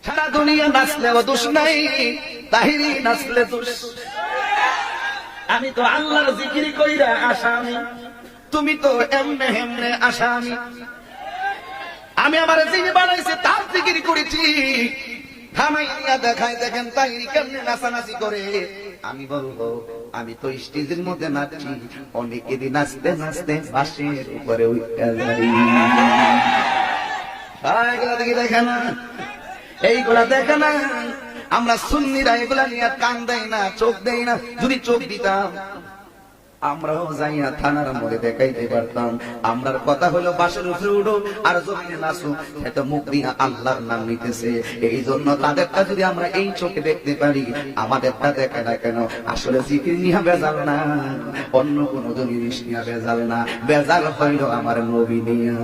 সারা দুনিয়া নাচলেও দোষ নাই, তাহিরি নাচলে দোষ। আমি তো আল্লাহর জিকির কইরা আসামি, তুমি তো এমনে এমনে আসামি। আমি আমার যিনি বানাইছে তার জিকির করেছি, থামাইয়া দেখাই দেখেন তাহিরি কেমনে নাচানাচি করে। আমি বলবো আমি তো স্টেজের মধ্যে নাচছি, অনেকেরই নাচতে নাচতে বাসের উপরে উঠে যাই। এইগুলা দেখি দেখে না, এইগুলা দেখে না। আমরা সুন্নিরা এগুলা নিয়ে কান দেই না, চোখ দেই না। যদি চোখ দিতাম আমরাও যাইয়া থানার মধ্যে দেখাইতে পারতাম। আমরার কথা হলো বাসের উপরে উঠো আর জমিনে নাচো, এটা মুখ দিয়ে আল্লাহর নাম নিতেছে। এই জন্য তাদেরটা যদি আমরা এই চোখে দেখতে পারি, আমাদেরটা দেখে না কেন? আসলে জিকির নিয়ে বেজাল না, অন্য কোন জিনিস নিয়ে বেজাল না, বেজাল হইল আমার নবী নিয়া।